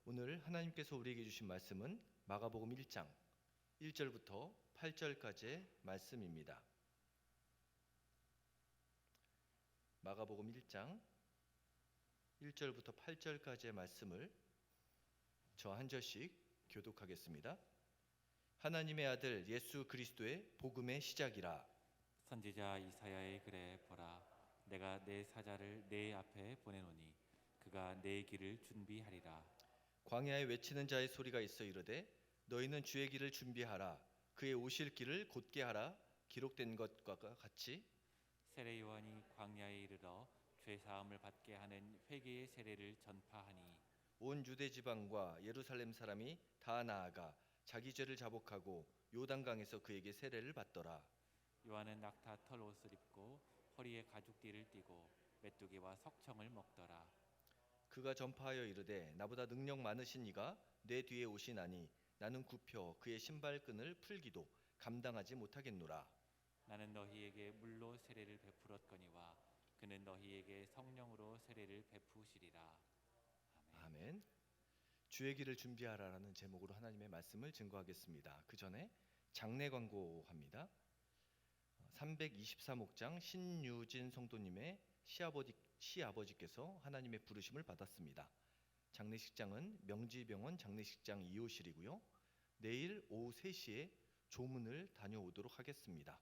오늘 하나님께서 우리에게 주신 말씀은 마가복음 1장 1절부터 8절까지의 말씀입니다. 마가복음 1장 1절부터 8절까지의 말씀을 저 한 절씩 교독하겠습니다. 하나님의 아들 예수 그리스도의 복음의 시작이라. 선지자 이사야의 글에 보라, 내가 내 사자를 내 앞에 보내노니 그가 내 길을 준비하리라. 광야에 외치는 자의 소리가 있어 이르되 너희는 주의 길을 준비하라. 그의 오실 길을 곧게 하라. 기록된 것과 같이 세례 요한이 광야에 이르러 죄 사함을 받게 하는 회개의 세례를 전파하니 온 유대 지방과 예루살렘 사람이 다 나아가 자기 죄를 자복하고 요단강에서 그에게 세례를 받더라. 요한은 낙타 털 옷을 입고 허리에 가죽띠를 띠고 메뚜기와 석청을 먹더라. 그가 전파하여 이르되 나보다 능력 많으신 이가 내 뒤에 오시나니 나는 굽혀 그의 신발끈을 풀기도 감당하지 못하겠노라. 나는 너희에게 물로 세례를 베풀었거니와 그는 너희에게 성령으로 세례를 베푸시리라. 아멘. 아멘. 주의 길을 준비하라라는 제목으로 하나님의 말씀을 증거하겠습니다. 그 전에 장례 광고합니다. 324목장 신유진 성도님의 시아버지께서 하나님의 부르심을 받았습니다. 장례식장은 명지병원 장례식장 2호실이고요. 내일 오후 3시에 조문을 다녀오도록 하겠습니다.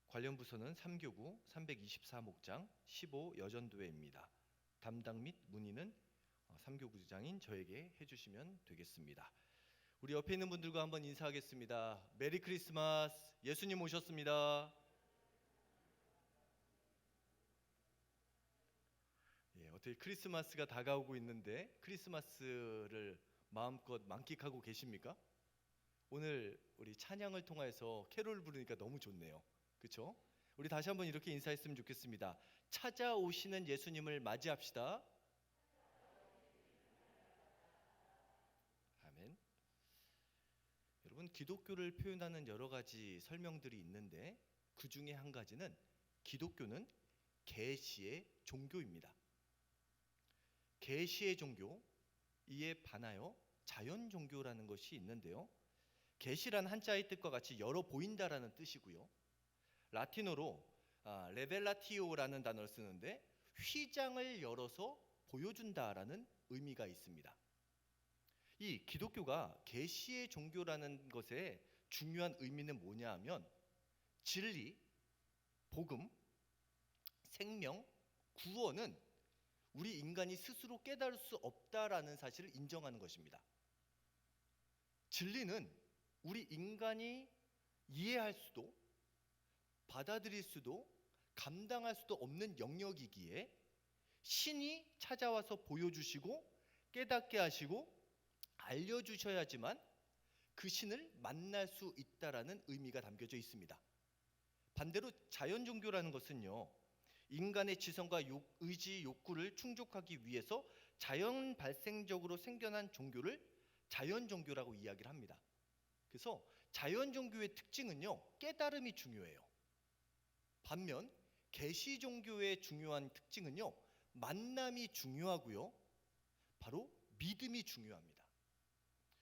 관련 부서는 3교구 324목장 15 여전도회입니다. 담당 및 문의는 3교구장인 저에게 해주시면 되겠습니다. 우리 옆에 있는 분들과 한번 인사하겠습니다. 메리 크리스마스. 예수님 오셨습니다. 어떻게 크리스마스가 다가오고 있는데 크리스마스를 마음껏 만끽하고 계십니까? 오늘 우리 찬양을 통해서 캐롤 부르니까 너무 좋네요. 그렇죠? 우리 다시 한번 이렇게 인사했으면 좋겠습니다. 찾아오시는 예수님을 맞이합시다. 아멘. 여러분, 기독교를 표현하는 여러 가지 설명들이 있는데 그 중에 한 가지는 기독교는 계시의 종교입니다. 계시의 종교, 이에 반하여 자연 종교라는 것이 있는데요. 계시란 한자의 뜻과 같이 열어 보인다라는 뜻이고요. 라틴어로 레벨라티오라는 단어를 쓰는데 휘장을 열어서 보여준다라는 의미가 있습니다. 이 기독교가 계시의 종교라는 것의 중요한 의미는 뭐냐 하면 진리, 복음, 생명, 구원은 우리 인간이 스스로 깨달을 수 없다라는 사실을 인정하는 것입니다. 진리는 우리 인간이 이해할 수도 받아들일 수도 감당할 수도 없는 영역이기에 신이 찾아와서 보여주시고 깨닫게 하시고 알려주셔야지만 그 신을 만날 수 있다라는 의미가 담겨져 있습니다. 반대로 자연 종교라는 것은요, 인간의 지성과 의지, 욕구를 충족하기 위해서 자연 발생적으로 생겨난 종교를 자연 종교라고 이야기를 합니다. 그래서 자연 종교의 특징은요, 깨달음이 중요해요. 반면 계시 종교의 중요한 특징은요, 만남이 중요하고요, 바로 믿음이 중요합니다.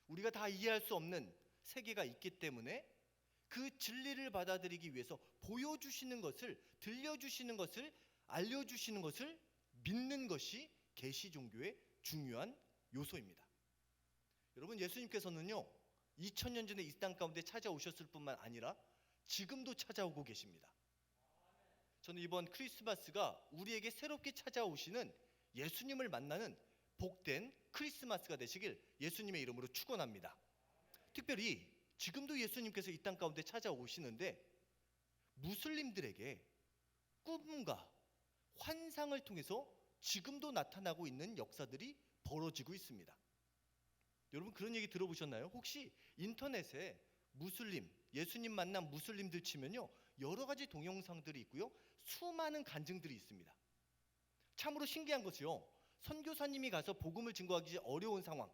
우리가 다 이해할 수 없는 세계가 있기 때문에 그 진리를 받아들이기 위해서 보여주시는 것을, 들려주시는 것을, 알려주시는 것을 믿는 것이 계시 종교의 중요한 요소입니다. 여러분, 예수님께서는요 2000년 전에 이 땅 가운데 찾아오셨을 뿐만 아니라 지금도 찾아오고 계십니다. 저는 이번 크리스마스가 우리에게 새롭게 찾아오시는 예수님을 만나는 복된 크리스마스가 되시길 예수님의 이름으로 축원합니다. 특별히 지금도 예수님께서 이 땅 가운데 찾아오시는데 무슬림들에게 꿈과 환상을 통해서 지금도 나타나고 있는 역사들이 벌어지고 있습니다. 여러분, 그런 얘기 들어보셨나요? 혹시 인터넷에 무슬림, 예수님 만난 무슬림들 치면요, 여러 가지 동영상들이 있고요, 수많은 간증들이 있습니다. 참으로 신기한 것이요, 선교사님이 가서 복음을 증거하기 어려운 상황,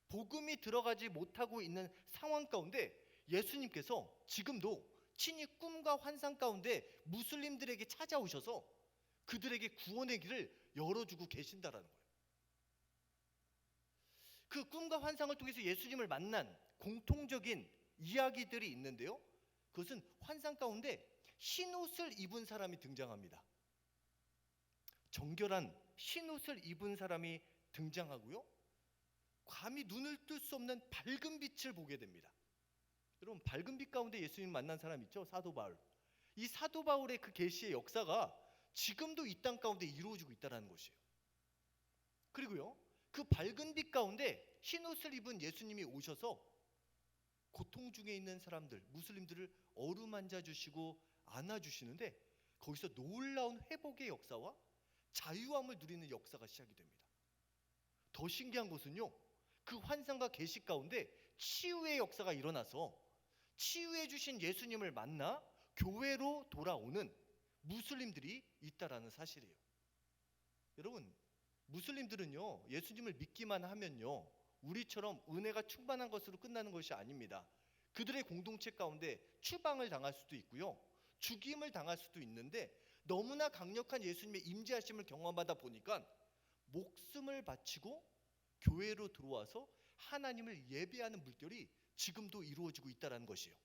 복음이 들어가지 못하고 있는 상황 가운데 예수님께서 지금도 친히 꿈과 환상 가운데 무슬림들에게 찾아오셔서 그들에게 구원의 길을 열어주고 계신다라는 거예요. 그 꿈과 환상을 통해서 예수님을 만난 공통적인 이야기들이 있는데요. 그것은 환상 가운데 흰 옷을 입은 사람이 등장합니다. 정결한 흰 옷을 입은 사람이 등장하고요. 감히 눈을 뜰 수 없는 밝은 빛을 보게 됩니다. 여러분, 밝은 빛 가운데 예수님 만난 사람 있죠? 사도 바울. 이 사도 바울의 그 계시의 역사가 지금도 이 땅 가운데 이루어지고 있다는 것이에요. 그리고요, 그 밝은 빛 가운데 흰 옷을 입은 예수님이 오셔서 고통 중에 있는 사람들, 무슬림들을 어루만져 주시고 안아 주시는데, 거기서 놀라운 회복의 역사와 자유함을 누리는 역사가 시작이 됩니다. 더 신기한 것은요, 그 환상과 계시 가운데 치유의 역사가 일어나서 치유해 주신 예수님을 만나 교회로 돌아오는 무슬림들이 있다라는 사실이에요. 여러분, 무슬림들은요, 예수님을 믿기만 하면요, 우리처럼 은혜가 충만한 것으로 끝나는 것이 아닙니다. 그들의 공동체 가운데 추방을 당할 수도 있고요, 죽임을 당할 수도 있는데, 너무나 강력한 예수님의 임재하심을 경험하다 보니까 목숨을 바치고 교회로 들어와서 하나님을 예배하는 물결이 지금도 이루어지고 있다는 것이에요.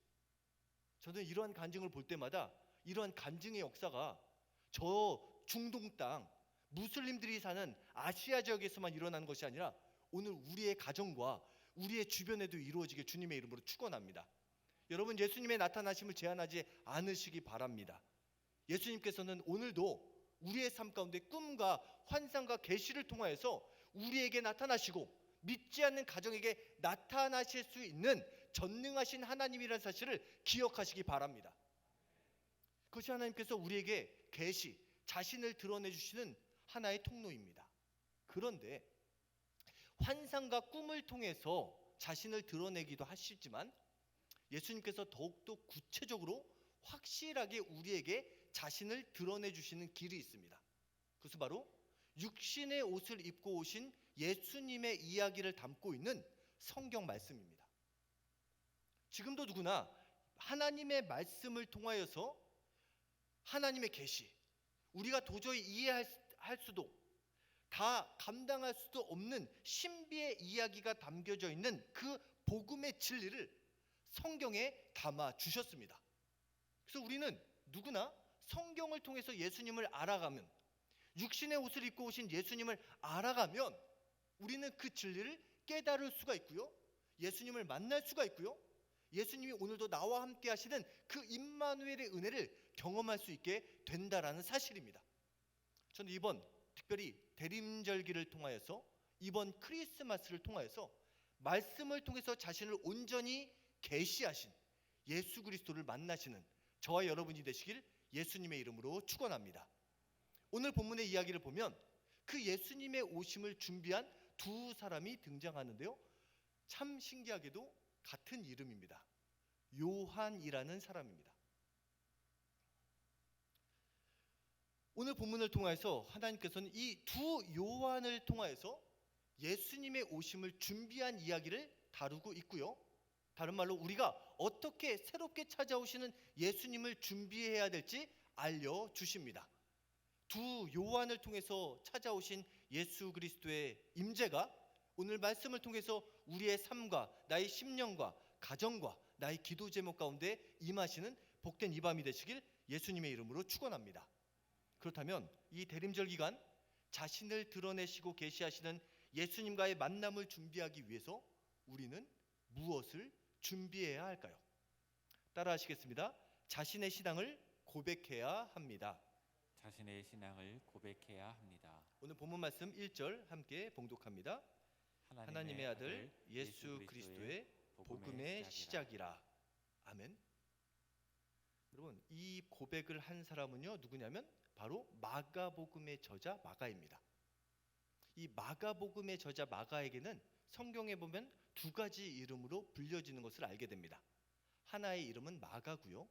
저는 이러한 간증을 볼 때마다 이러한 간증의 역사가 저 중동 땅 무슬림들이 사는 아시아 지역에서만 일어나는 것이 아니라 오늘 우리의 가정과 우리의 주변에도 이루어지게 주님의 이름으로 축원합니다. 여러분, 예수님의 나타나심을 제한하지 않으시기 바랍니다. 예수님께서는 오늘도 우리의 삶 가운데 꿈과 환상과 계시를 통하여서 우리에게 나타나시고 믿지 않는 가정에게 나타나실 수 있는 전능하신 하나님이라는 사실을 기억하시기 바랍니다. 그것이 하나님께서 우리에게 계시, 자신을 드러내 주시는 하나의 통로입니다. 그런데 환상과 꿈을 통해서 자신을 드러내기도 하시지만 예수님께서 더욱더 구체적으로 확실하게 우리에게 자신을 드러내 주시는 길이 있습니다. 그것은 바로 육신의 옷을 입고 오신 예수님의 이야기를 담고 있는 성경 말씀입니다. 지금도 누구나 하나님의 말씀을 통하여서 하나님의 계시, 우리가 도저히 이해할 수도 다 감당할 수도 없는 신비의 이야기가 담겨져 있는 그 복음의 진리를 성경에 담아 주셨습니다. 그래서 우리는 누구나 성경을 통해서 예수님을 알아가면, 육신의 옷을 입고 오신 예수님을 알아가면 우리는 그 진리를 깨달을 수가 있고요, 예수님을 만날 수가 있고요, 예수님이 오늘도 나와 함께 하시는 그 임마누엘의 은혜를 경험할 수 있게 된다라는 사실입니다. 저는 이번 특별히 대림절기를 통하여서, 이번 크리스마스를 통하여서 말씀을 통해서 자신을 온전히 계시하신 예수 그리스도를 만나시는 저와 여러분이 되시길 예수님의 이름으로 축원합니다. 오늘 본문의 이야기를 보면 그 예수님의 오심을 준비한 두 사람이 등장하는데요, 참 신기하게도 같은 이름입니다. 요한이라는 사람입니다. 오늘 본문을 통해서 하나님께서는 이 두 요한을 통하여서 예수님의 오심을 준비한 이야기를 다루고 있고요, 다른 말로 우리가 어떻게 새롭게 찾아오시는 예수님을 준비해야 될지 알려주십니다. 두 요한을 통해서 찾아오신 예수 그리스도의 임재가 오늘 말씀을 통해서 우리의 삶과 나의 심령과 가정과 나의 기도 제목 가운데 임하시는 복된 이 밤이 되시길 예수님의 이름으로 축원합니다. 그렇다면 이 대림절 기간 자신을 드러내시고 계시하시는 예수님과의 만남을 준비하기 위해서 우리는 무엇을 준비해야 할까요? 따라 하시겠습니다. 자신의 신앙을 고백해야 합니다. 자신의 신앙을 고백해야 합니다. 오늘 본문 말씀 1절 함께 봉독합니다. 하나님의 아들 예수 그리스도의 복음의 시작이라. 아멘. 여러분, 이 고백을 한 사람은요, 누구냐면 바로 마가복음의 저자 마가입니다. 이 마가복음의 저자 마가에게는 성경에 보면 두 가지 이름으로 불려지는 것을 알게 됩니다. 하나의 이름은 마가고요,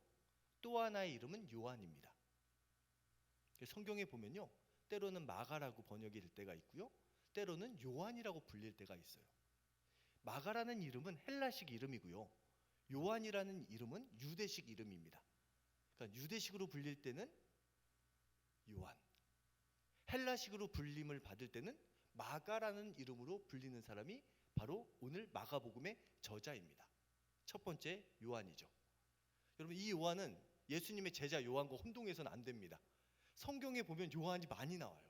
또 하나의 이름은 요한입니다. 성경에 보면요, 때로는 마가라고 번역이 될 때가 있고요, 때로는 요한이라고 불릴 때가 있어요. 마가라는 이름은 헬라식 이름이고요, 요한이라는 이름은 유대식 이름입니다. 그러니까 유대식으로 불릴 때는 요한, 헬라식으로 불림을 받을 때는 마가라는 이름으로 불리는 사람이 바로 오늘 마가복음의 저자입니다. 첫 번째 요한이죠. 여러분, 이 요한은 예수님의 제자 요한과 혼동해서는 안 됩니다. 성경에 보면 요한이 많이 나와요.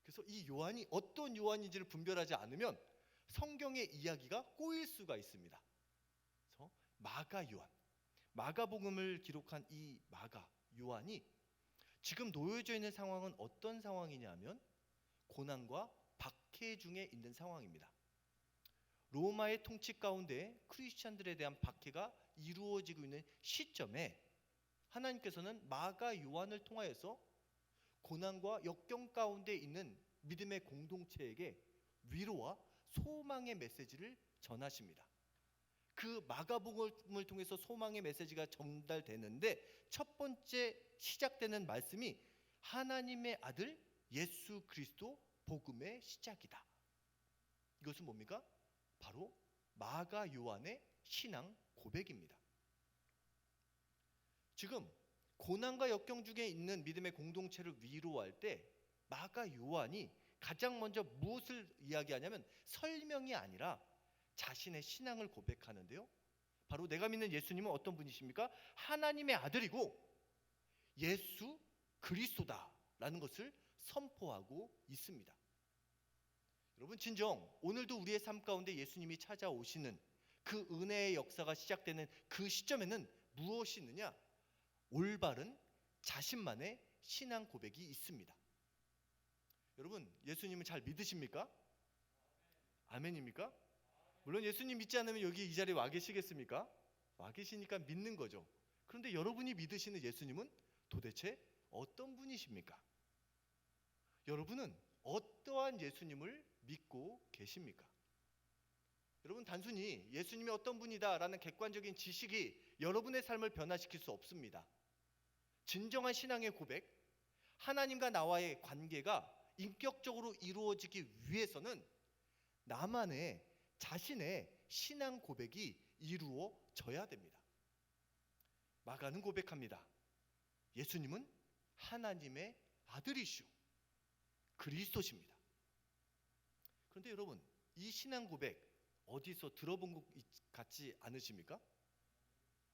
그래서 이 요한이 어떤 요한인지를 분별하지 않으면 성경의 이야기가 꼬일 수가 있습니다. 그래서 마가 요한, 마가복음을 기록한 이 마가 요한이 지금 놓여져 있는 상황은 어떤 상황이냐면 고난과 박해 중에 있는 상황입니다. 로마의 통치 가운데 크리스찬들에 대한 박해가 이루어지고 있는 시점에 하나님께서는 마가 요한을 통하여서 고난과 역경 가운데 있는 믿음의 공동체에게 위로와 소망의 메시지를 전하십니다. 그 마가복음을 통해서 소망의 메시지가 전달되는데 첫 번째 시작되는 말씀이 하나님의 아들 예수 그리스도 복음의 시작이다. 이것은 뭡니까? 바로 마가 요한의 신앙 고백입니다. 지금 고난과 역경 중에 있는 믿음의 공동체를 위로할 때 마가 요한이 가장 먼저 무엇을 이야기하냐면 설명이 아니라 자신의 신앙을 고백하는데요. 바로 내가 믿는 예수님은 어떤 분이십니까? 하나님의 아들이고 예수 그리스도다라는 것을 선포하고 있습니다. 여러분, 진정 오늘도 우리의 삶 가운데 예수님이 찾아오시는 그 은혜의 역사가 시작되는 그 시점에는 무엇이 있느냐? 올바른 자신만의 신앙 고백이 있습니다. 여러분, 예수님을 잘 믿으십니까? 아멘입니까? 물론 예수님 믿지 않으면 여기 이 자리에 와 계시겠습니까? 와 계시니까 믿는 거죠. 그런데 여러분이 믿으시는 예수님은 도대체 어떤 분이십니까? 여러분은 어떠한 예수님을 믿고 계십니까? 여러분, 단순히 예수님이 어떤 분이다라는 객관적인 지식이 여러분의 삶을 변화시킬 수 없습니다. 진정한 신앙의 고백, 하나님과 나와의 관계가 인격적으로 이루어지기 위해서는 나만의 자신의 신앙 고백이 이루어져야 됩니다. 마가는 고백합니다. 예수님은 하나님의 아들이시오 그리스도십니다. 그런데 여러분, 이 신앙 고백 어디서 들어본 것 같지 않으십니까?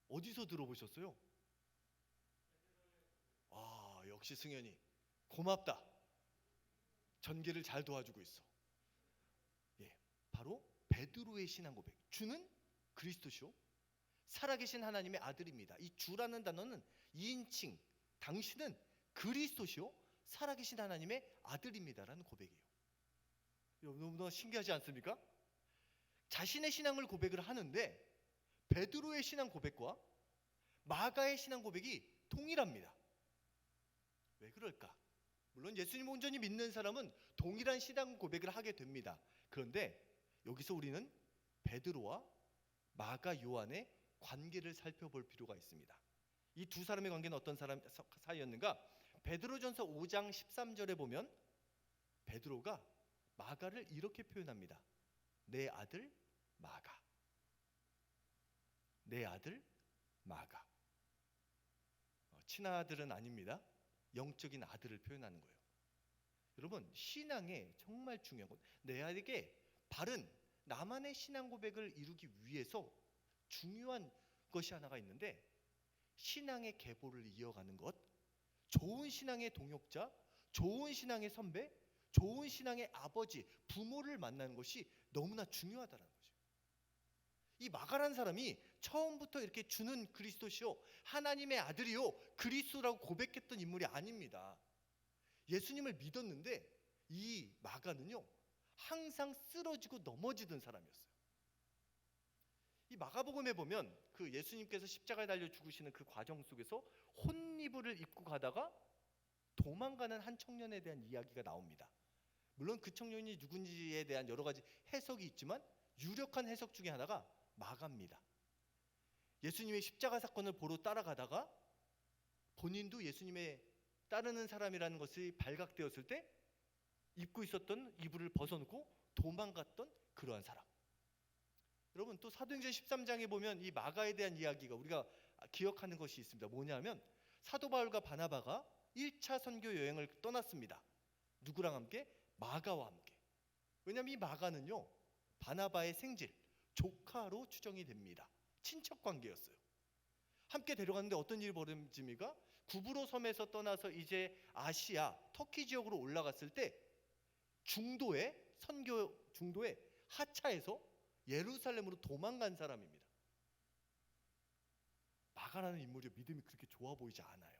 어디서 들어보셨어요? 아, 역시 승현이 고맙다. 전개를 잘 도와주고 있어. 예, 바로 베드로의 신앙 고백. 주는 그리스도시오 살아계신 하나님의 아들입니다. 이 주라는 단어는 2인칭, 당신은 그리스도시오 살아계신 하나님의 아들입니다라는 고백이에요. 너무나 신기하지 않습니까? 자신의 신앙을 고백을 하는데 베드로의 신앙 고백과 마가의 신앙 고백이 동일합니다. 왜 그럴까? 물론 예수님을 온전히 믿는 사람은 동일한 신앙 고백을 하게 됩니다. 그런데 여기서 우리는 베드로와 마가 요한의 관계를 살펴볼 필요가 있습니다. 이 두 사람의 관계는 어떤 사이였는가? 베드로전서 5장 13절에 보면 베드로가 마가를 이렇게 표현합니다. 내 아들 마가. 내 아들 마가. 친아들은 아닙니다. 영적인 아들을 표현하는 거예요. 여러분, 신앙에 정말 중요한 것, 내에게 바른 나만의 신앙 고백을 이루기 위해서 중요한 것이 하나가 있는데 신앙의 계보를 이어가는 것, 좋은 신앙의 동역자, 좋은 신앙의 선배, 좋은 신앙의 아버지, 부모를 만나는 것이 너무나 중요하다는 거죠. 이 마가라는 사람이 처음부터 이렇게 주는 그리스도시요 하나님의 아들이요 그리스도라고 고백했던 인물이 아닙니다. 예수님을 믿었는데 이 마가는요 항상 쓰러지고 넘어지던 사람이었어요. 이 마가복음에 보면 그 예수님께서 십자가에 달려 죽으시는 그 과정 속에서 혼이불을 입고 가다가 도망가는 한 청년에 대한 이야기가 나옵니다. 물론 그 청년이 누군지에 대한 여러 가지 해석이 있지만 유력한 해석 중에 하나가 마가입니다. 예수님의 십자가 사건을 보러 따라가다가 본인도 예수님의 따르는 사람이라는 것이 발각되었을 때 입고 있었던 이불을 벗어놓고 도망갔던 그러한 사람. 여러분, 또 사도행전 13장에 보면 이 마가에 대한 이야기가 우리가 기억하는 것이 있습니다. 뭐냐면 사도 바울과 바나바가 1차 선교 여행을 떠났습니다. 누구랑 함께? 마가와 함께. 왜냐하면 이 마가는요, 바나바의 생질, 조카로 추정이 됩니다. 친척 관계였어요. 함께 데려갔는데 어떤 일이 벌어집니까? 구브로 섬에서 떠나서 이제 아시아, 터키 지역으로 올라갔을 때 중도에 하차해서 예루살렘으로 도망간 사람입니다. 마가라는 인물이 믿음이 그렇게 좋아 보이지 않아요.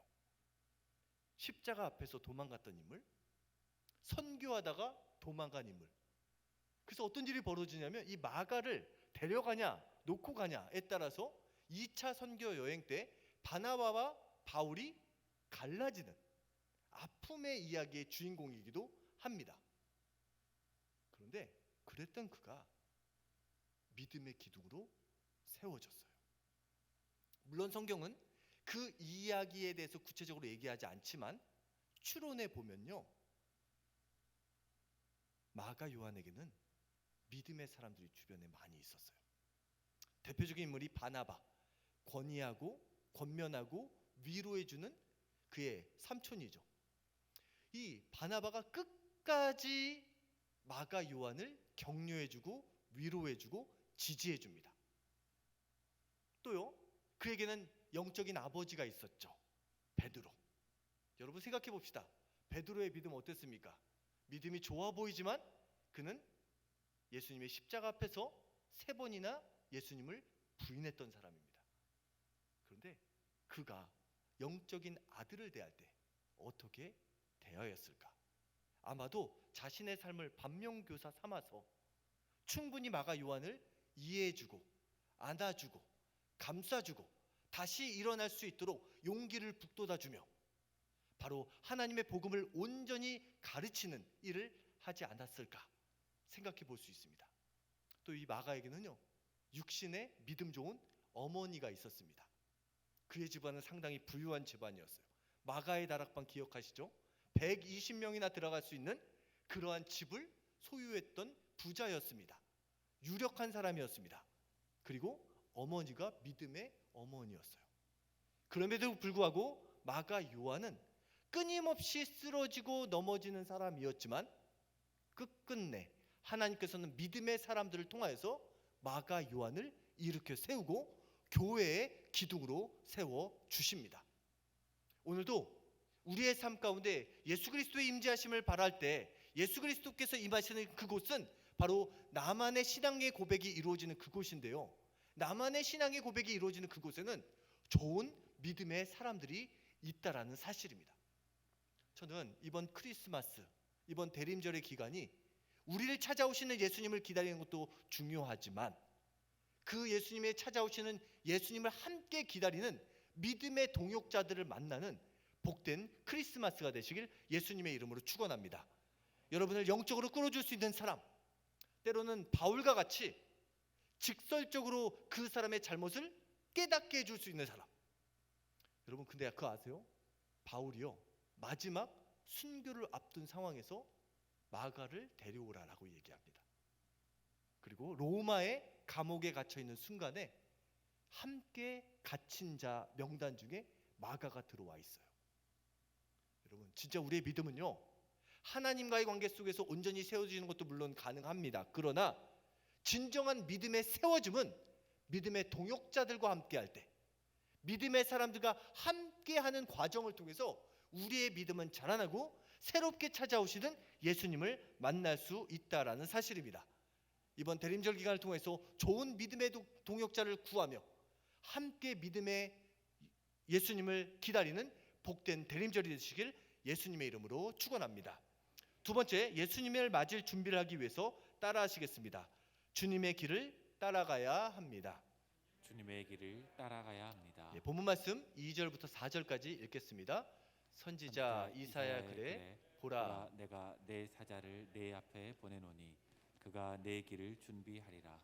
십자가 앞에서 도망갔던 인물, 선교하다가 도망간 인물. 그래서 어떤 일이 벌어지냐면 이 마가를 데려가냐 놓고 가냐에 따라서 2차 선교 여행 때 바나바와 바울이 갈라지는 아픔의 이야기의 주인공이기도 합니다. 그런데 그랬던 그가 믿음의 기둥으로 세워졌어요. 물론 성경은 그 이야기에 대해서 구체적으로 얘기하지 않지만 추론해 보면요, 마가 요한에게는 믿음의 사람들이 주변에 많이 있었어요. 대표적인 인물이 바나바, 권위하고 권면하고 위로해주는 그의 삼촌이죠. 이 바나바가 끝까지 마가 요한을 격려해주고 위로해주고 지지해줍니다. 또요, 그에게는 영적인 아버지가 있었죠. 베드로. 여러분 생각해 봅시다. 베드로의 믿음 어땠습니까? 믿음이 좋아 보이지만 그는 예수님의 십자가 앞에서 3번이나 예수님을 부인했던 사람입니다. 그런데 그가 영적인 아들을 대할 때 어떻게 대하였을까? 아마도 자신의 삶을 반면교사 삼아서 충분히 마가 요한을 이해해주고 안아주고 감싸주고 다시 일어날 수 있도록 용기를 북돋아주며 바로 하나님의 복음을 온전히 가르치는 일을 하지 않았을까 생각해 볼 수 있습니다. 또 이 마가에게는요, 육신의 믿음 좋은 어머니가 있었습니다. 그의 집안은 상당히 부유한 집안이었어요. 마가의 다락방 기억하시죠? 120명이나 들어갈 수 있는 그러한 집을 소유했던 부자였습니다. 유력한 사람이었습니다. 그리고 어머니가 믿음의 어머니였어요. 그럼에도 불구하고 마가 요한은 끊임없이 쓰러지고 넘어지는 사람이었지만 끝끝내 하나님께서는 믿음의 사람들을 통하여서 마가 요한을 일으켜 세우고 교회의 기둥으로 세워 주십니다. 오늘도 우리의 삶 가운데 예수 그리스도의 임재하심을 바랄 때 예수 그리스도께서 임하시는 그곳은 바로 나만의 신앙의 고백이 이루어지는 그곳인데요, 나만의 신앙의 고백이 이루어지는 그곳에는 좋은 믿음의 사람들이 있다라는 사실입니다. 저는 이번 크리스마스, 이번 대림절의 기간이 우리를 찾아오시는 예수님을 기다리는 것도 중요하지만 그 예수님의 찾아오시는 예수님을 함께 기다리는 믿음의 동역자들을 만나는 복된 크리스마스가 되시길 예수님의 이름으로 축원합니다. 여러분을 영적으로 끌어줄 수 있는 사람, 때로는 바울과 같이 직설적으로 그 사람의 잘못을 깨닫게 해줄 수 있는 사람. 여러분 근데 그거 아세요? 바울이요, 마지막 순교를 앞둔 상황에서 마가를 데려오라라고 얘기합니다. 그리고 로마의 감옥에 갇혀있는 순간에 함께 갇힌 자 명단 중에 마가가 들어와 있어요. 여러분 진짜 우리의 믿음은요, 하나님과의 관계 속에서 온전히 세워지는 것도 물론 가능합니다. 그러나 진정한 믿음의 세워짐은 믿음의 동역자들과 함께할 때, 믿음의 사람들과 함께하는 과정을 통해서 우리의 믿음은 자라나고 새롭게 찾아오시는 예수님을 만날 수 있다라는 사실입니다. 이번 대림절 기간을 통해서 좋은 믿음의 동역자를 구하며 함께 믿음의 예수님을 기다리는 복된 대림절이 되시길 예수님의 이름으로 축원합니다. 두 번째, 예수님을 맞을 준비를 하기 위해서 따라하시겠습니다. 주님의 길을 따라가야 합니다. 주님의 길을 따라가야 합니다. 본문 말씀 2절부터 4절까지 읽겠습니다. 선지자 이사야 그래 보라, 내가 내 사자를 내 앞에 보내노니 그가 내 길을 준비하리라.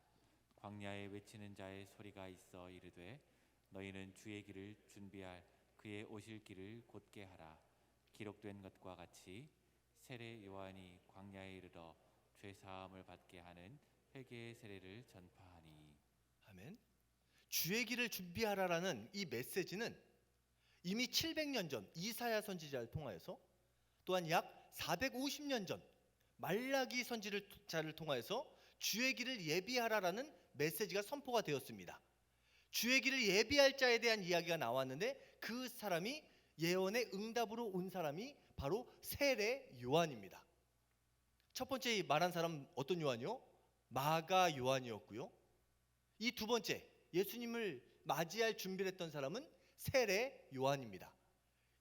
광야에 외치는 자의 소리가 있어 이르되 너희는 주의 길을 준비할 그의 오실 길을 곧게 하라. 기록된 것과 같이 세례 요한이 광야에 이르러 죄 사함을 받게 하는 회개의 세례를 전파하니. 아멘. 주의 길을 준비하라라는 이 메시지는 이미 700년 전 이사야 선지자를 통하여서, 또한 약 450년 전 말라기 선지자를 통하여서 주의 길을 예비하라라는 메시지가 선포가 되었습니다. 주의 길을 예비할 자에 대한 이야기가 나왔는데 그 사람이 예언의 응답으로 온 사람이 바로 세례 요한입니다. 첫 번째 말한 사람 어떤 요한이요? 마가 요한이었고요. 이 두 번째 예수님을 맞이할 준비를 했던 사람은 세례 요한입니다.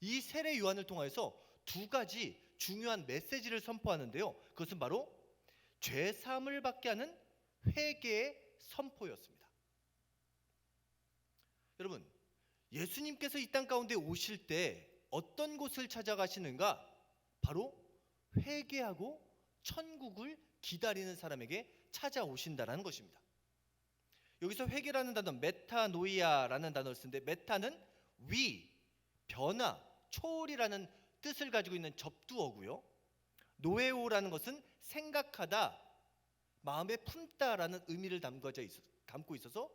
이 세례 요한을 통해서 두 가지 중요한 메시지를 선포하는데요. 그것은 바로 죄 사함을 받게 하는 회개의 선포였습니다. 여러분, 예수님께서 이 땅 가운데 오실 때 어떤 곳을 찾아가시는가? 바로 회개하고 천국을 기다리는 사람에게 찾아오신다는 것입니다. 여기서 회개라는 단어, 메타노이아라는 단어를 쓰는데, 메타는 위, 변화, 초월이라는 뜻을 가지고 있는 접두어고요. 노에오라는 것은 생각하다, 마음에 품다라는 의미를 담고 있어서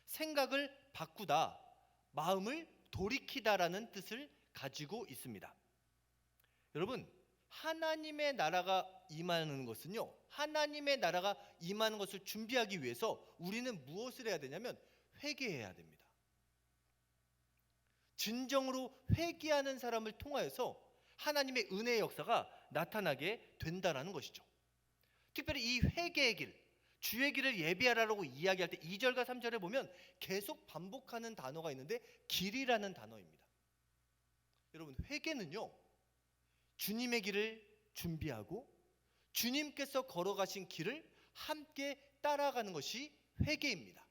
생각을 바꾸다, 마음을 돌이키다라는 뜻을 가지고 있습니다. 여러분, 하나님의 나라가 임하는 것은요, 하나님의 나라가 임하는 것을 준비하기 위해서 우리는 무엇을 해야 되냐면 회개해야 됩니다. 진정으로 회개하는 사람을 통하여서 하나님의 은혜의 역사가 나타나게 된다라는 것이죠. 특별히 이 회개의 길, 주의 길을 예비하라고 이야기할 때 2절과 3절에 보면 계속 반복하는 단어가 있는데 길이라는 단어입니다. 여러분, 회개는요, 주님의 길을 준비하고 주님께서 걸어가신 길을 함께 따라가는 것이 회개입니다.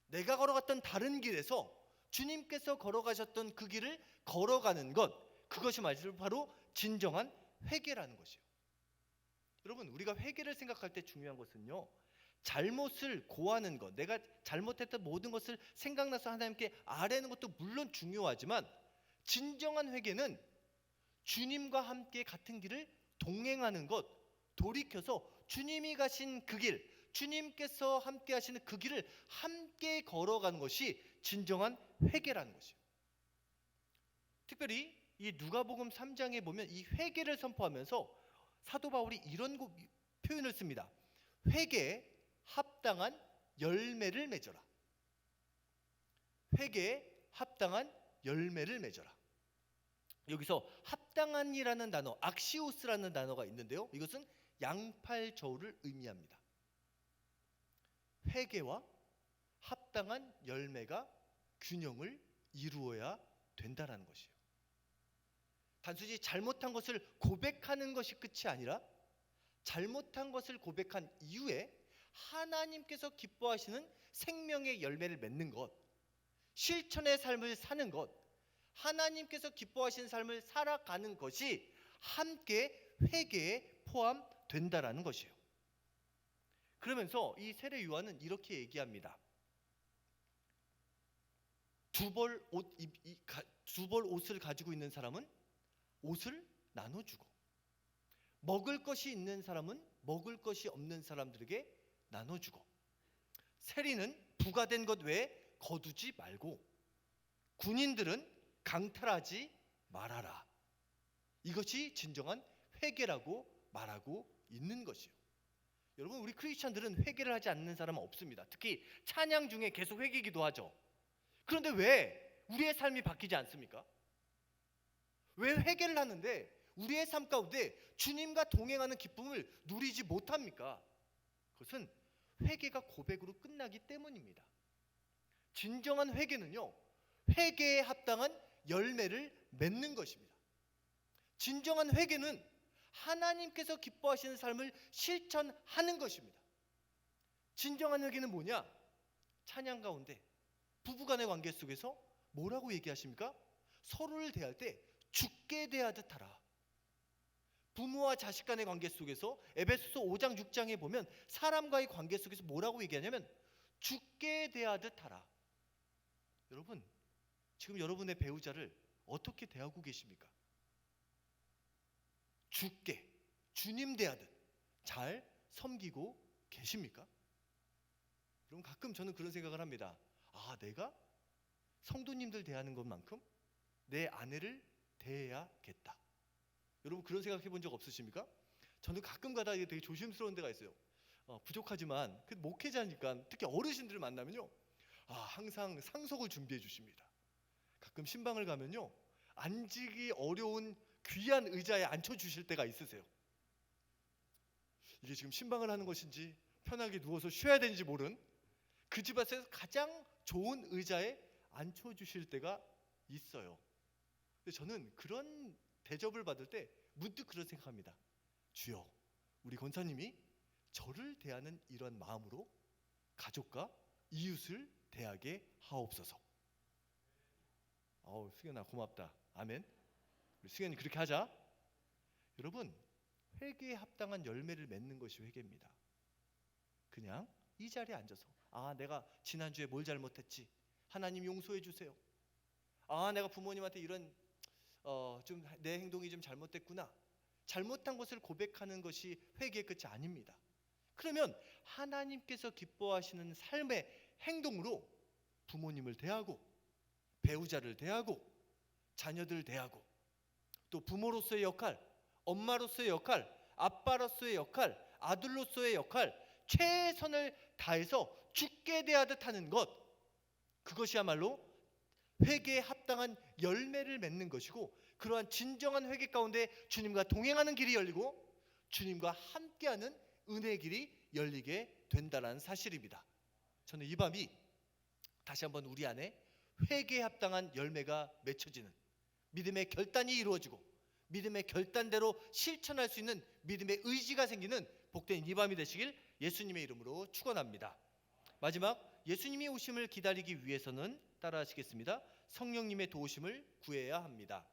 내가 걸어갔던 다른 길에서 주님께서 걸어가셨던 그 길을 걸어가는 것, 그것이 바로 진정한 회개라는 것이에요. 여러분, 우리가 회개를 생각할 때 중요한 것은요, 잘못을 고하는 것, 내가 잘못했던 모든 것을 생각나서 하나님께 아뢰는 것도 물론 중요하지만 진정한 회개는 주님과 함께 같은 길을 동행하는 것, 돌이켜서 주님이 가신 그 길, 주님께서 함께 하시는 그 길을 함께 걸어가는 것이 진정한 회개라는 것이에요. 특별히 이 누가복음 3장에 보면 이 회개를 선포하면서 사도 바울이 이런 표현을 씁니다. 회개에 합당한 열매를 맺어라. 회개에 합당한 열매를 맺어라. 여기서 합당한이라는 단어, 악시오스라는 단어가 있는데요, 이것은 양팔 저울을 의미합니다. 회개와 합당한 열매가 균형을 이루어야 된다는 것이에요. 단순히 잘못한 것을 고백하는 것이 끝이 아니라 잘못한 것을 고백한 이후에 하나님께서 기뻐하시는 생명의 열매를 맺는 것, 실천의 삶을 사는 것, 하나님께서 기뻐하시는 삶을 살아가는 것이 함께 회개에 포함된다라는 것이에요. 그러면서 이 세례 요한은 이렇게 얘기합니다. 두 벌 옷을 가지고 있는 사람은 옷을 나눠주고, 먹을 것이 있는 사람은 먹을 것이 없는 사람들에게 나눠주고, 세리는 부과된 것 외에 거두지 말고, 군인들은 강탈하지 말아라. 이것이 진정한 회개라고 말하고 있는 것이요. 여러분, 우리 크리스찬들은 회개를 하지 않는 사람은 없습니다. 특히 찬양 중에 계속 회개 기도하죠. 그런데 왜 우리의 삶이 바뀌지 않습니까? 왜 회개를 하는데 우리의 삶 가운데 주님과 동행하는 기쁨을 누리지 못합니까? 그것은 회개가 고백으로 끝나기 때문입니다. 진정한 회개는요, 회개에 합당한 열매를 맺는 것입니다. 진정한 회개는 하나님께서 기뻐하시는 삶을 실천하는 것입니다. 진정한 회개는 뭐냐? 찬양 가운데 부부간의 관계 속에서 뭐라고 얘기하십니까? 서로를 대할 때 죽게 대하듯 하라. 부모와 자식 간의 관계 속에서 에베소서 5장 6장에 보면 사람과의 관계 속에서 뭐라고 얘기하냐면 죽게 대하듯 하라. 여러분, 지금 여러분의 배우자를 어떻게 대하고 계십니까? 죽게, 주님 대하듯 잘 섬기고 계십니까? 여러분, 가끔 저는 그런 생각을 합니다. 내가 성도님들 대하는 것만큼 내 아내를 대해야겠다. 여러분, 그런 생각 해본 적 없으십니까? 저는 가끔가다 이게 되게 조심스러운 데가 있어요. 부족하지만 그 목회자니까 특히 어르신들을 만나면요, 항상 상석을 준비해 주십니다. 가끔 신방을 가면요, 앉기 어려운 귀한 의자에 앉혀 주실 때가 있으세요. 이게 지금 신방을 하는 것인지 편하게 누워서 쉬어야 되는지 모른 그 집 앞에서 가장 좋은 의자에 앉혀 주실 때가 있어요. 근데 저는 그런 대접을 받을 때 문득 그런 생각합니다. 주여, 우리 권사님이 저를 대하는 이런 마음으로 가족과 이웃을 대하게 하옵소서. 승현아 고맙다. 아멘. 우리 승현이 그렇게 하자. 여러분, 회개에 합당한 열매를 맺는 것이 회개입니다. 그냥 이 자리에 앉아서 내가 지난주에 뭘 잘못했지, 하나님 용서해 주세요. 내가 부모님한테 이런 좀 내 행동이 좀 잘못됐구나, 잘못한 것을 고백하는 것이 회개의 끝이 아닙니다. 그러면 하나님께서 기뻐하시는 삶의 행동으로 부모님을 대하고, 배우자를 대하고, 자녀들을 대하고, 또 부모로서의 역할, 엄마로서의 역할, 아빠로서의 역할, 아들로서의 역할, 최선을 다해서 죽게 대하듯 하는 것, 그것이야말로 회개에 합당한 열매를 맺는 것이고, 그러한 진정한 회개 가운데 주님과 동행하는 길이 열리고 주님과 함께하는 은혜의 길이 열리게 된다는 사실입니다. 저는 이 밤이 다시 한번 우리 안에 회개에 합당한 열매가 맺혀지는, 믿음의 결단이 이루어지고 믿음의 결단대로 실천할 수 있는 믿음의 의지가 생기는 복된 이 밤이 되시길 예수님의 이름으로 축원합니다. 마지막, 예수님이 오심을 기다리기 위해서는 따라하시겠습니다. 성령님의 도우심을 구해야 합니다.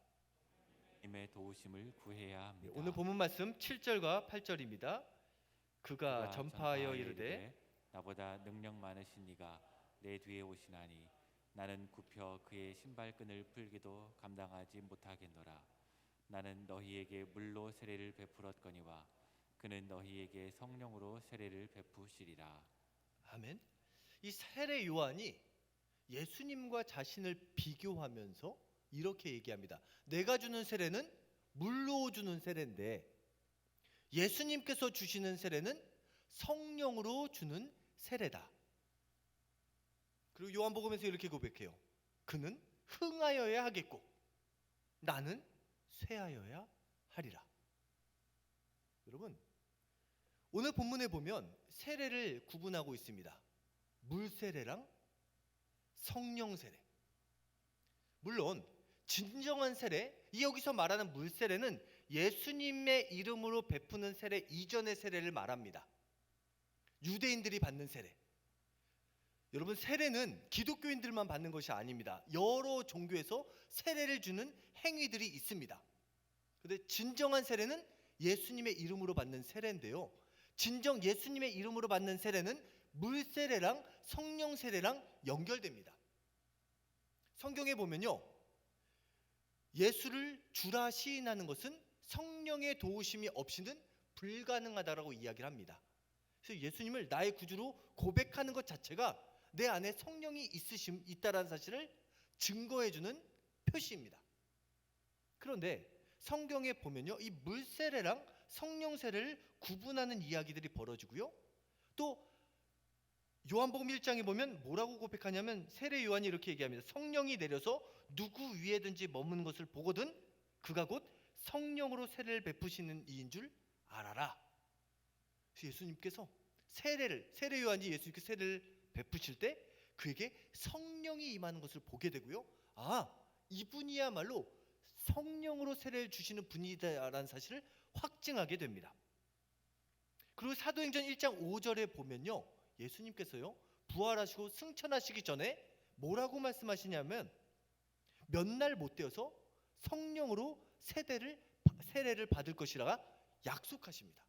님의 도우심을 구해야 합니다. 오늘 본문 말씀 7절과 8절입니다. 그가 전파하여 이르되 나보다 능력 많으신 이가 내 뒤에 오시나니 나는 굽혀 그의 신발끈을 풀기도 감당하지 못하겠노라. 나는 너희에게 물로 세례를 베풀었거니와 그는 너희에게 성령으로 세례를 베푸시리라. 아멘. 이 세례 요한이 예수님과 자신을 비교하면서 이렇게 얘기합니다. 내가 주는 세례는 물로 주는 세례인데 예수님께서 주시는 세례는 성령으로 주는 세례다. 그리고 요한복음에서 이렇게 고백해요. 그는 흥하여야 하겠고 나는 쇠하여야 하리라. 여러분, 오늘 본문에 보면 세례를 구분하고 있습니다. 물 세례랑 성령 세례. 물론 진정한 세례, 여기서 말하는 물 세례는 예수님의 이름으로 베푸는 세례 이전의 세례를 말합니다. 유대인들이 받는 세례. 여러분, 세례는 기독교인들만 받는 것이 아닙니다. 여러 종교에서 세례를 주는 행위들이 있습니다. 그런데 진정한 세례는 예수님의 이름으로 받는 세례인데요, 진정 예수님의 이름으로 받는 세례는 물 세례랑 성령 세례랑 연결됩니다. 성경에 보면요, 예수를 주라 시인하는 것은 성령의 도우심이 없이는 불가능하다라고 이야기를 합니다. 그래서 예수님을 나의 구주로 고백하는 것 자체가 내 안에 성령이 있다라는 사실을 증거해주는 표시입니다. 그런데 성경에 보면요, 이 물세례랑 성령세례를 구분하는 이야기들이 벌어지고요, 또 요한복음 1장에 보면 뭐라고 고백하냐면 세례 요한이 이렇게 얘기합니다. 성령이 내려서 누구 위에든지 머무는 것을 보거든 그가 곧 성령으로 세례를 베푸시는 이인 줄 알아라. 그래서 예수님께서 세례 요한이 예수님께 세례를 베푸실 때 그에게 성령이 임하는 것을 보게 되고요, 이분이야말로 성령으로 세례를 주시는 분이다라는 사실을 확증하게 됩니다. 그리고 사도행전 1장 5절에 보면요, 예수님께서요 부활하시고 승천하시기 전에 뭐라고 말씀하시냐면 몇 날 못 되어서 성령으로 세례를 받을 것이라 약속하십니다.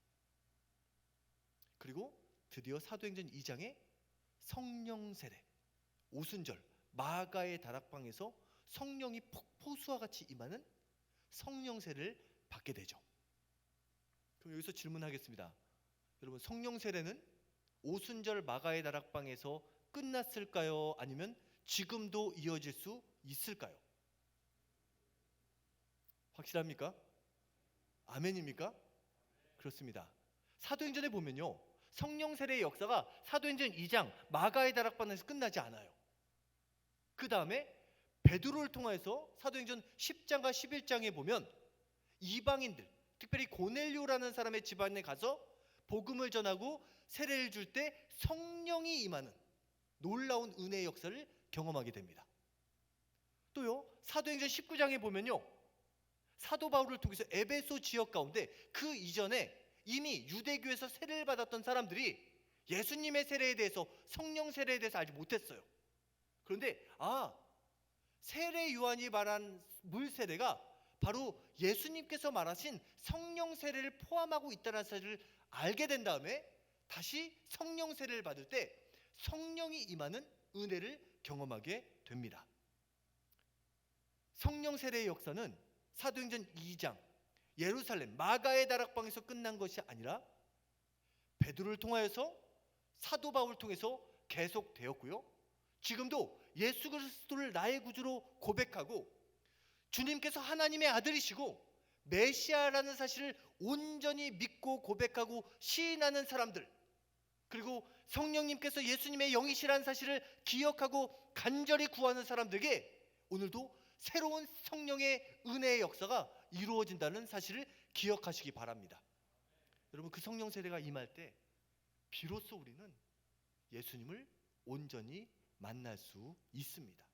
그리고 드디어 사도행전 2장에 성령 세례, 오순절 마가의 다락방에서 성령이 폭포수와 같이 임하는 성령 세례를 받게 되죠. 그럼 여기서 질문하겠습니다. 여러분, 성령 세례는 오순절 마가의 다락방에서 끝났을까요? 아니면 지금도 이어질 수 있을까요? 확실합니까? 아멘입니까? 그렇습니다. 사도행전에 보면요, 성령 세례의 역사가 사도행전 2장 마가의 다락방에서 끝나지 않아요. 그 다음에 베드로를 통해서 사도행전 10장과 11장에 보면 이방인들, 특별히 고넬료라는 사람의 집안에 가서 복음을 전하고 세례를 줄 때 성령이 임하는 놀라운 은혜의 역사를 경험하게 됩니다. 또요, 사도행전 19장에 보면요, 사도 바울을 통해서 에베소 지역 가운데 그 이전에 이미 유대교에서 세례를 받았던 사람들이 예수님의 세례에 대해서, 성령 세례에 대해서 알지 못했어요. 그런데 세례 요한이 말한 물 세례가 바로 예수님께서 말하신 성령 세례를 포함하고 있다는 사실을 알게 된 다음에 다시 성령 세례를 받을 때 성령이 임하는 은혜를 경험하게 됩니다. 성령 세례의 역사는 사도행전 2장 예루살렘 마가의 다락방에서 끝난 것이 아니라 베드로를 통하여서 사도 바울을 통해서 계속되었고요, 지금도 예수 그리스도를 나의 구주로 고백하고 주님께서 하나님의 아들이시고 메시아라는 사실을 온전히 믿고 고백하고 시인하는 사람들, 그리고 성령님께서 예수님의 영이시라는 사실을 기억하고 간절히 구하는 사람들에게 오늘도 새로운 성령의 은혜의 역사가 이루어진다는 사실을 기억하시기 바랍니다. 여러분, 그 성령 세례가 임할 때 비로소 우리는 예수님을 온전히 만날 수 있습니다.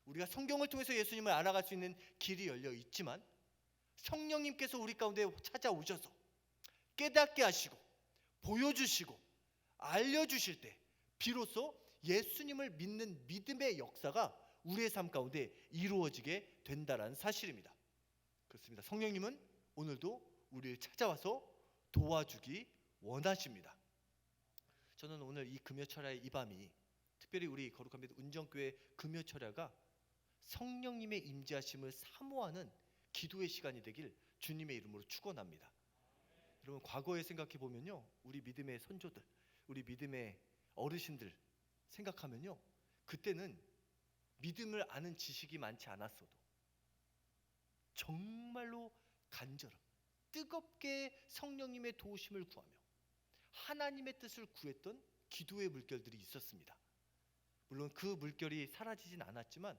우리가 성경을 통해서 예수님을 알아갈 수 있는 길이 열려 있지만 성령님께서 우리 가운데 찾아오셔서 깨닫게 하시고 보여주시고 알려주실 때 비로소 예수님을 믿는 믿음의 역사가 우리의 삶 가운데 이루어지게 된다는 사실입니다. 그렇습니다. 성령님은 오늘도 우리를 찾아와서 도와주기 원하십니다. 저는 오늘 이 금요철야의 이 밤이 특별히 우리 거룩한 빛 운정교회 금요철야가 성령님의 임재하심을 사모하는 기도의 시간이 되길 주님의 이름으로 축원합니다. 여러분, 과거에 생각해 보면요, 우리 믿음의 선조들, 우리 믿음의 어르신들 생각하면요, 그때는 믿음을 아는 지식이 많지 않았어도 정말로 간절함, 뜨겁게 성령님의 도우심을 구하며 하나님의 뜻을 구했던 기도의 물결들이 있었습니다. 물론 그 물결이 사라지진 않았지만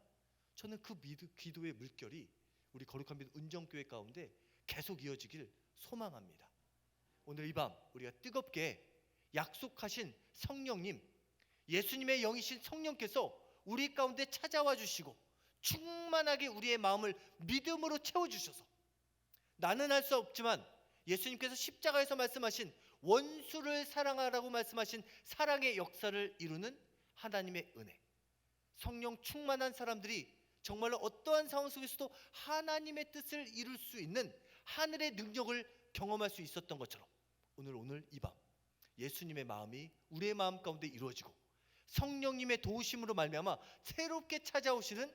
저는 그 기도의 물결이 우리 거룩한 빛 운정교회 가운데 계속 이어지길 소망합니다. 오늘 이 밤 우리가 뜨겁게 약속하신 성령님, 예수님의 영이신 성령께서 우리 가운데 찾아와 주시고 충만하게 우리의 마음을 믿음으로 채워주셔서 나는 할 수 없지만 예수님께서 십자가에서 말씀하신 원수를 사랑하라고 말씀하신 사랑의 역사를 이루는 하나님의 은혜, 성령 충만한 사람들이 정말로 어떠한 상황 속에서도 하나님의 뜻을 이룰 수 있는 하늘의 능력을 경험할 수 있었던 것처럼 오늘 이 밤 예수님의 마음이 우리의 마음 가운데 이루어지고 성령님의 도우심으로 말미암아 새롭게 찾아오시는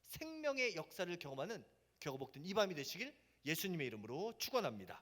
생명의 역사를 경험하는 격어복된 이 밤이 되시길 예수님의 이름으로 축원합니다.